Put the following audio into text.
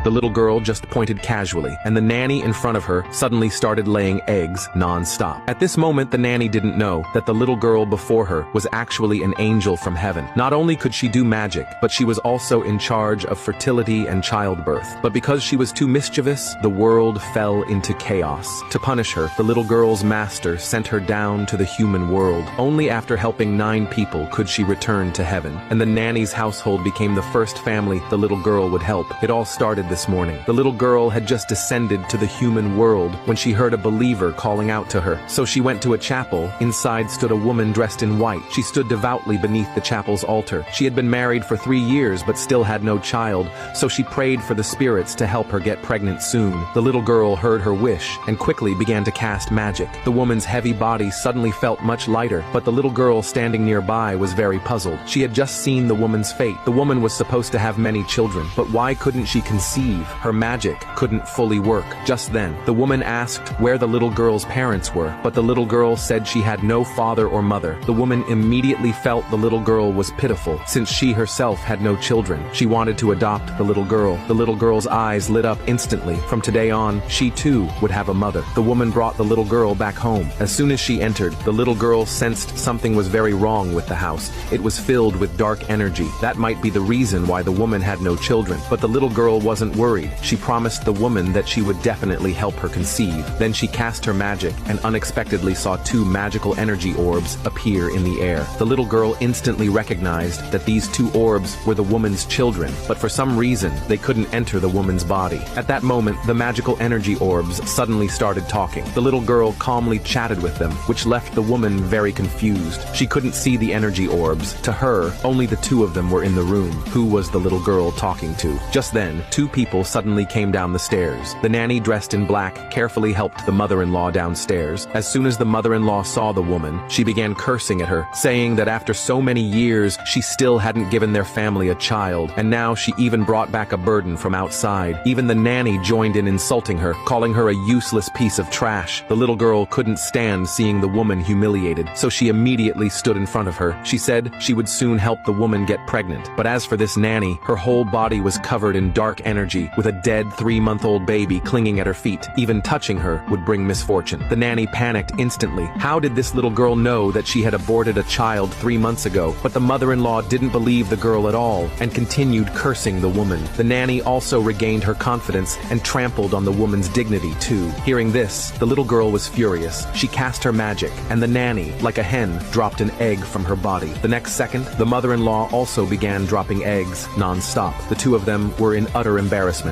The little girl just pointed casually, and the nanny in front of her suddenly started laying eggs non-stop. At this moment, the nanny didn't know that the little girl before her was actually an angel from heaven. Not only could she do magic, but she was also in charge of fertility and childbirth. But because she was too mischievous, the world fell into chaos. To punish her, the little girl's master sent her down to the human world. Only after helping 9 people could she return to heaven, and the nanny's household became the first family the little girl would help. It all started this morning. The little girl had just descended to the human world when she heard a believer calling out to her. So she went to a chapel. Inside stood a woman dressed in white. She stood devoutly beneath the chapel's altar. She had been married for 3 years but still had no child, so she prayed for the spirits to help her get pregnant soon. The little girl heard her wish and quickly began to cast magic. The woman's heavy body suddenly felt much lighter, but the little girl standing nearby was very puzzled. She had just seen the woman's fate. The woman was supposed to have many children, but why couldn't she conceive? Her magic couldn't fully work. Just then, the woman asked where the little girl's parents were, but the little girl said she had no father or mother. The woman immediately felt the little girl was pitiful, since she herself had no children. She wanted to adopt the little girl. The little girl's eyes lit up instantly. From today on, she too would have a mother. The woman brought the little girl back home. As soon as she entered, the little girl sensed something was very wrong with the house. It was filled with dark energy. That might be the reason why the woman had no children. But the little girl wasn't worried. She promised the woman that she would definitely help her conceive. Then she cast her magic and unexpectedly saw 2 magical energy orbs appear in the air. The little girl instantly recognized that these 2 orbs were the woman's children, but for some reason, they couldn't enter the woman's body. At that moment, the magical energy orbs suddenly started talking. The little girl calmly chatted with them, which left the woman very confused. She couldn't see the energy orbs. To her, only the 2 of them were in the room. Who was the little girl talking to? Just then, 2 people suddenly came down the stairs. The nanny, dressed in black, carefully helped the mother-in-law downstairs. As soon as the mother-in-law saw the woman, she began cursing at her, saying that after so many years, she still hadn't given their family a child, and now she even brought back a burden from outside. Even the nanny joined in insulting her, calling her a useless piece of trash. The little girl couldn't stand seeing the woman humiliated, so she immediately stood in front of her. She said she would soon help the woman get pregnant. But as for this nanny, her whole body was covered in dark energy, with a dead 3-month-old baby clinging at her feet. Even touching her would bring misfortune. The nanny panicked instantly. How did this little girl know that she had aborted a child 3 months ago? But the mother-in-law didn't believe the girl at all and continued cursing the woman. The nanny also regained her confidence and trampled on the woman's dignity too. Hearing this, the little girl was furious. She cast her magic, and the nanny, like a hen, dropped an egg from her body. The next second, the mother-in-law also began dropping eggs non-stop. The 2 of them were in utter embarrassment.